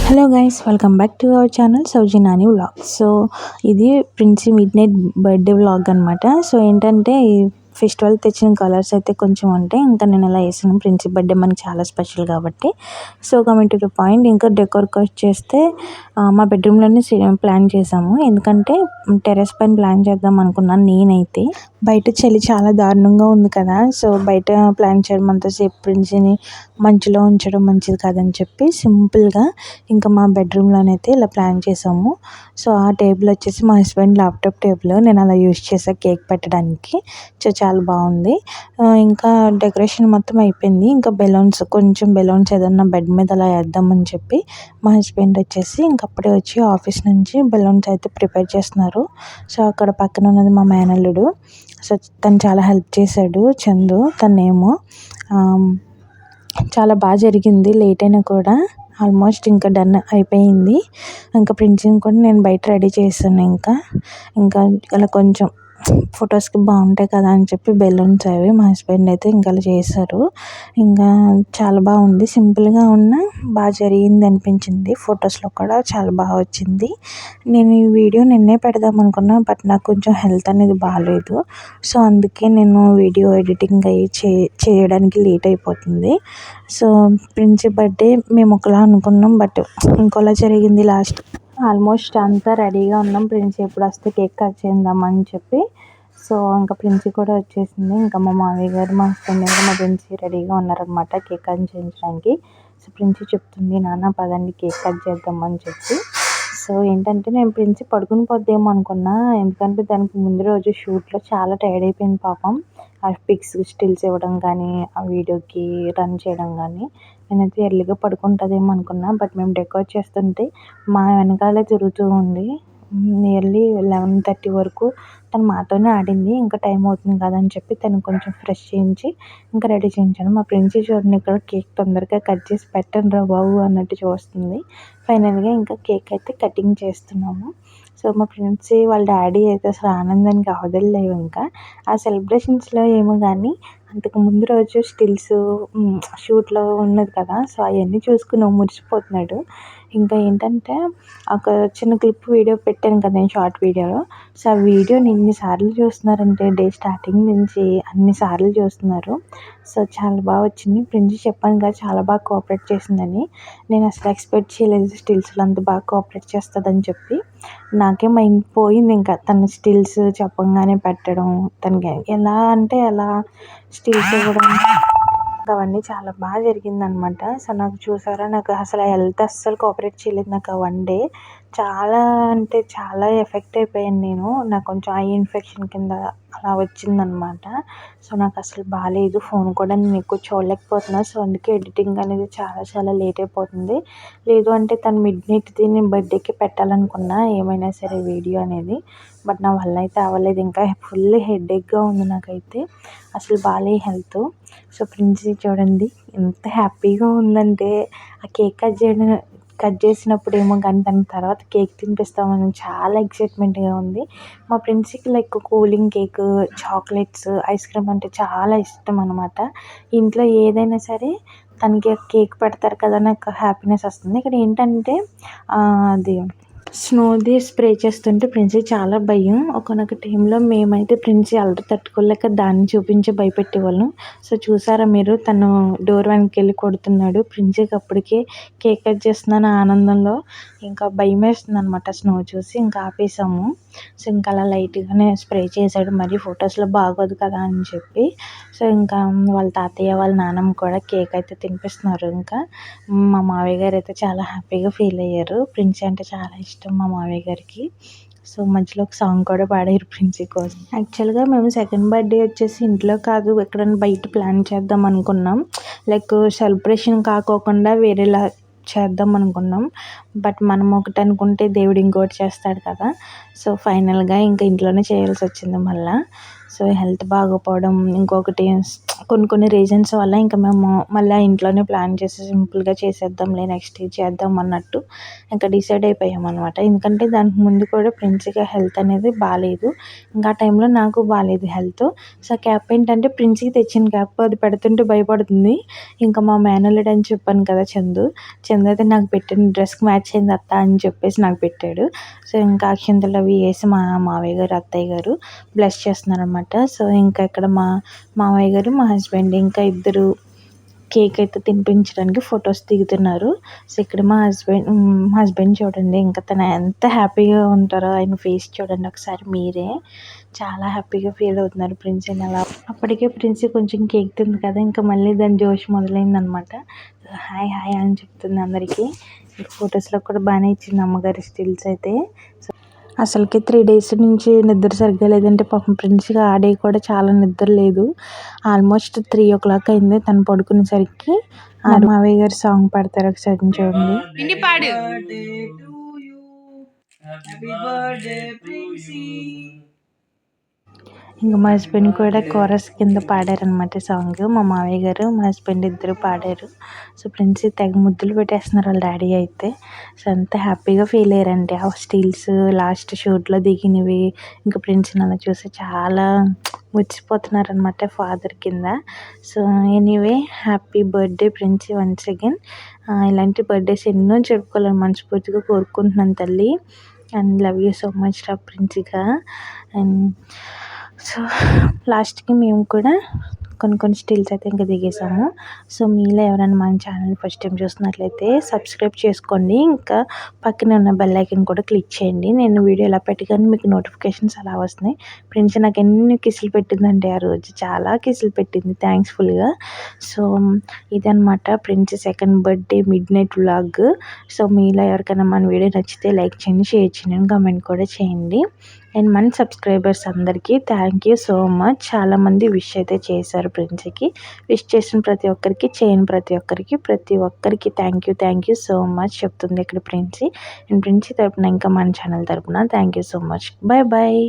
Hello guys, welcome back to our channel Souji Nani vlog. So ఇది Princy midnight birthday vlog అనమాట. So ఏంటంటే ఈ festival తెచ్చిన కలర్స్ అయితే కొంచెం ఉంటాయి. ఇంకా నేను అలా వేసాను. ప్రిన్సీ బర్త్డే మనకి చాలా స్పెషల్ కాబట్టి. So coming to the point, ఇంకా డెకోర్కి వచ్చేస్తే మా బెడ్రూమ్లోనే ప్లాన్ చేసాము. ఎందుకంటే టెర్రస్ పైన ప్లాన్ చేద్దాం అనుకున్నాను నేనైతే. బయట చలి చాలా దారుణంగా ఉంది కదా, సో బయట ప్లాన్ చేయడం అంతసేపు ప్రిన్సీని మంచులో ఉంచడం మంచిది కాదని చెప్పి సింపుల్గా ఇంకా మా బెడ్రూమ్లోనైతే ఇలా ప్లాన్ చేసాము. సో ఆ టేబుల్ వచ్చేసి మా హస్బెండ్ ల్యాప్టాప్ టేబుల్, నేను అలా యూజ్ చేసాను కేక్ పెట్టడానికి. సో చాలా బాగుంది. ఇంకా డెకరేషన్ మొత్తం అయిపోయింది. ఇంకా కొంచెం బెలూన్స్ ఏదన్నా బెడ్ మీద అలా వేద్దామని చెప్పి మా హస్బెండ్ వచ్చేసి ఇంకప్పుడే వచ్చి ఆఫీస్ నుంచి బెలూన్స్ అయితే ప్రిపేర్ చేస్తున్నారు. సో అక్కడ పక్కన ఉన్నది మా మేనల్లుడు. సో తను చాలా హెల్ప్ చేశాడు, చందు తనేమో. చాలా బాగా జరిగింది. లేట్ అయినా కూడా ఆల్మోస్ట్ ఇంకా డన్ అయిపోయింది. ఇంకా ప్రిన్సింగ్ కూడా నేను బయట రెడీ చేశాను. ఇంకా అలా కొంచెం ఫొటోస్కి బాగుంటాయి కదా అని చెప్పి బెలూన్స్ అవి మా హస్బెండ్ అయితే ఇంకా అలా చేశారు. ఇంకా చాలా బాగుంది. సింపుల్గా ఉన్న బాగా జరిగింది అనిపించింది. ఫొటోస్లో కూడా చాలా బాగా వచ్చింది. నేను ఈ వీడియో నిన్నే పెడదాం అనుకున్నా, బట్ నాకు కొంచెం హెల్త్ అనేది బాగాలేదు. సో అందుకే నేను వీడియో ఎడిటింగ్ అయ్యి చేయడానికి లేట్ అయిపోతుంది. సో ప్రిన్సీ బర్త్డే మేము ఒకలా అనుకున్నాం, బట్ ఇంకోలా జరిగింది. లాస్ట్ ఆల్మోస్ట్ అంతా రెడీగా ఉన్నాం. ప్రిన్సీ ఎప్పుడు వస్తే కేక్ కట్ చేద్దామని చెప్పి. సో ఇంకా ప్రిన్సీ కూడా వచ్చేసింది. ఇంకా మా మామయ్య గారు, మా హస్బెండ్ గారు, మా ప్రిన్సీ రెడీగా ఉన్నారనమాట కేక్ కట్ చేయించడానికి. సో ప్రిన్సీ చెప్తుంది, నాన్న పదండి కేక్ కట్ చేద్దామని చెప్పి. సో ఏంటంటే నేను ప్రిన్సీ పడుకుని పోద్దేమో అనుకున్నా, ఎందుకంటే దానికి ముందు రోజు షూట్లో చాలా టైర్డ్ అయిపోయింది పాపం. ఆ పిక్స్ స్టిల్స్ ఇవ్వడం కానీ, ఆ వీడియోకి రన్ చేయడం కానీ. నేనైతే ఎర్లీగా పడుకుంటుందేమో అనుకున్నా, బట్ మేము డెకోర్ చేస్తుంటే మా వెనకాలే తిరుగుతూ ఉంది. నియర్లీ 11:30 వరకు తను మాతోనే ఆడింది. ఇంకా టైం అవుతుంది కదా అని చెప్పి తను కొంచెం ఫ్రెష్ చేయించి ఇంకా రెడీ చేయించాను. మా ప్రిన్సీ చూడండి, ఇక్కడ కేక్ తొందరగా కట్ చేసి పెట్టండి రా బాబు అన్నట్టు చూస్తుంది. ఫైనల్గా ఇంకా కేక్ అయితే కటింగ్ చేస్తున్నాము. సో మా ప్రిన్సీ వాళ్ళ డాడీ అయితే అసలు ఆనందానికి అవధులు ఇంకా ఆ సెలబ్రేషన్స్లో ఏమో కానీ అంతకు ముందు రోజు స్టిల్స్ షూట్లో ఉన్నది కదా, సో అవన్నీ చూసుకుని మురిసిపోతున్నాడు. ఇంకా ఏంటంటే ఒక చిన్న క్లిప్ వీడియో పెట్టాను కదా నేను, షార్ట్ వీడియోలో. సో ఆ వీడియోని ఎన్నిసార్లు చూస్తున్నారంటే డే స్టార్టింగ్ నుంచి అన్నిసార్లు చూస్తున్నారు. సో చాలా బాగా వచ్చింది. ప్రిన్సీ చెప్పాను కదా చాలా బాగా కోఆపరేట్ చేసిందని. నేను అసలు ఎక్స్పెక్ట్ చేయలేదు స్టిల్స్లో అంత బాగా కోఆపరేట్ చేస్తుందని చెప్పి. నాకే మైండ్ పోయింది. ఇంకా తన స్టిల్స్ చెప్పంగానే పెట్టడం, తనకి ఎలా అంటే ఎలా స్టిల్స్ ఇవ్వడం, అవన్నీ చాలా బాగా జరిగిందనమాట. సో నాకు చూసారా, నాకు అసలు హెల్త్ అస్సలు కోఆపరేట్ చేయలేదు. నాకు ఆ 1 డే చాలా అంటే చాలా ఎఫెక్ట్ అయిపోయాను నేను. నాకు కొంచెం ఐ ఇన్ఫెక్షన్ కింద అలా వచ్చిందనమాట. సో నాకు అసలు బాగాలేదు. ఫోన్ కూడా నేను ఎక్కువ చూడలేకపోతున్నా. సో అందుకే ఎడిటింగ్ అనేది చాలా చాలా లేట్ అయిపోతుంది. లేదు అంటే తను మిడ్ నైట్ది నేను బర్త్డేకి పెట్టాలనుకున్నా ఏమైనా సరే వీడియో అనేది, బట్ నా వల్ల అయితే అవ్వలేదు. ఇంకా ఫుల్ హెడేక్గా ఉంది నాకైతే, అసలు బాగాలేదు హెల్త్. సో ప్రిన్సీ చూడండి ఎంత హ్యాపీగా ఉందంటే, ఆ కేక్ కట్ చేసినప్పుడు ఏమో కానీ దాని తర్వాత కేక్ తినిపిస్తామని చాలా ఎక్సైట్మెంట్గా ఉంది. మా ప్రిన్సీకి like cooling cake, chocolates, ice cream అంటే చాలా ఇష్టం అనమాట. ఇంట్లో ఏదైనా సరే తనకి కేక్ పెడతారు కదా, నాకు హ్యాపీనెస్ వస్తుంది. ఇక్కడ ఏంటంటే అది స్నోది స్ప్రే చేస్తుంటే ప్రిన్సీ చాలా భయం. ఒకనొక టైంలో మేమైతే ప్రిన్సీ అల్లరి తట్టుకోలేక దాన్ని చూపించి భయపెట్టేవాళ్ళం. సో చూసారా మీరు, తను డోర్ వెనక్కి వెళ్ళి కొడుతున్నాడు. ప్రిన్సీకి అప్పటికే కేక్ కట్ చేస్తున్నాను ఆనందంలో ఇంకా భయం వేస్తుంది అనమాట స్నో చూసి. ఇంకా ఆపేసాము. సో ఇంకా అలా లైట్గానే స్ప్రే చేశాడు, మరి ఫొటోస్లో బాగోదు కదా అని చెప్పి. సో ఇంకా వాళ్ళ తాతయ్య వాళ్ళ నాన్నమ్మ కూడా కేక్ అయితే తినిపిస్తున్నారు. ఇంకా మా మావయ్య గారు అయితే చాలా హ్యాపీగా ఫీల్ అయ్యారు. ప్రిన్సీ అంటే చాలా ఇష్టం మా మావయ్య గారికి. సో మధ్యలో ఒక సాంగ్ కూడా పాడారు ప్రిన్సీ కోసం. యాక్చువల్గా మేము సెకండ్ బర్త్డే వచ్చేసి ఇంట్లో కాదు, ఎక్కడైనా బయట ప్లాన్ చేద్దాం అనుకున్నాం. లైక్ సెలబ్రేషన్ కాకోకుండా వేరేలా చేద్దాం అనుకున్నాం. బట్ మనం ఒకటి అనుకుంటే దేవుడు ఇంకోటి చేస్తాడు కదా. సో ఫైనల్గా ఇంకా ఇంట్లోనే చేయాల్సి వచ్చింది మళ్ళీ. సో హెల్త్ బాగోపోవడం, ఇంకొకటి కొన్ని రీజన్స్ వల్ల ఇంకా మేము మళ్ళీ ఇంట్లోనే ప్లాన్ చేసి సింపుల్గా చేసేద్దాంలే నెక్స్ట్ చేద్దాం అన్నట్టు ఇంకా డిసైడ్ అయిపోయామన్నమాట. ఎందుకంటే దానికి ముందు కూడా ప్రిన్సీగా హెల్త్ అనేది బాగాలేదు. ఇంకా ఆ టైంలో నాకు బాగాలేదు హెల్త్. సో క్యాప్ ఏంటంటే ప్రిన్సీకి తెచ్చిన క్యాప్, అది పెడుతుంటే భయపడుతుంది. ఇంకా మా మేనల్లుడు అని చెప్పాను కదా చందు అయితే నాకు పెట్టిన డ్రెస్కి మ్యాచ్ అయింది అత్త అని చెప్పేసి నాకు పెట్టాడు. సో ఇంకా అక్షింతలు అవి వేసి మా మావయ్య గారు అత్తయ్య గారు బ్లెస్ చేస్తున్నారనమాట. సో ఇంకా ఇక్కడ మా మావయ్య గారు మా హస్బెండ్ ఇంకా ఇద్దరు కేక్ అయితే తినిపించడానికి ఫొటోస్ దిగుతున్నారు. సో ఇక్కడ మా హస్బెండ్ చూడండి, ఇంకా తను ఎంత హ్యాపీగా ఉంటారో ఆయన ఫేస్ చూడండి ఒకసారి మీరే. చాలా హ్యాపీగా ఫీల్ అవుతున్నారు ప్రిన్సీని అలా. అప్పటికే ప్రిన్సీ కొంచెం కేక్ తింది కదా, ఇంకా మళ్ళీ దాని జోష్ మొదలైందనమాట. హాయ్ హాయ్ అని చెప్తుంది అందరికీ. ఫొటోస్లో కూడా బాగానే ఇచ్చింది అమ్మగారి స్టిల్స్ అయితే. అసలుకి 3 days నుంచి నిద్ర సరిగ్గా లేదంటే పాపం ప్రిన్సీగా ఆ డే కూడా చాలా నిద్ర లేదు. ఆల్మోస్ట్ 3 o'clock అయింది తను పడుకునేసరికి. మావయ్య గారు సాంగ్ పాడతారు ఒకసారి చూడండి. ఇంకా మా హస్బెండ్ కూడా కోరస్ కింద పాడారనమాట సాంగ్. మా మావయ్య గారు మా హస్బెండ్ ఇద్దరు పాడారు. సో ప్రిన్సీ తెగ ముద్దులు పెట్టేస్తున్నారు వాళ్ళ డాడీ అయితే. సో అంత హ్యాపీగా ఫీల్ అయ్యారండి ఆ స్టిల్స్ లాస్ట్ షూట్లో దిగినవి. ఇంకా ప్రిన్సీని అలా చూసి చాలా మురిసిపోతున్నారనమాట ఫాదర్ కింద. So anyway happy birthday Princy once again. ఇలాంటి బర్త్డేస్ ఎన్నో జరుపుకోవాలని మనస్ఫూర్తిగా కోరుకుంటున్నాను తల్లి. And love you so much రా ప్రిన్సీగా. అండ్ సో లాస్ట్కి మేము కూడా కొన్ని స్టిల్స్ అయితే ఇంకా దిగేసాము. సో మీలో ఎవరైనా మన ఛానల్ ఫస్ట్ టైం చూస్తున్నట్లయితే సబ్స్క్రైబ్ చేసుకోండి. ఇంకా పక్కనే ఉన్న బెల్ ఐకాన్ కూడా క్లిక్ చేయండి. నేను వీడియో ఎలా పెట్టగానే మీకు నోటిఫికేషన్స్ అలా వస్తున్నాయి. ప్రిన్సీ నాకు ఎన్ని కిసులు పెట్టిందంటే ఆ రోజు చాలా కిసులు పెట్టింది థ్యాంక్స్ఫుల్గా. సో ఇదనమాట Princy second birthday midnight vlog. So మీలో ఎవరికైనా మన వీడియో నచ్చితే లైక్ చేయండి, షేర్ చేయండి, కామెంట్ కూడా చేయండి. అండ్ మన సబ్స్క్రైబర్స్ అందరికీ థ్యాంక్ యూ సో మచ్. చాలామంది విష్ అయితే చేశారు ప్రిన్సీకి. విష్ చేసిన ప్రతి ఒక్కరికి, చేయని ప్రతి ఒక్కరికి థ్యాంక్ యూ సో మచ్ చెప్తుంది ఇక్కడ ప్రిన్సీ. అండ్ ప్రిన్సీ తరపున ఇంకా మన ఛానల్ తరపున thank you so much. Bye bye.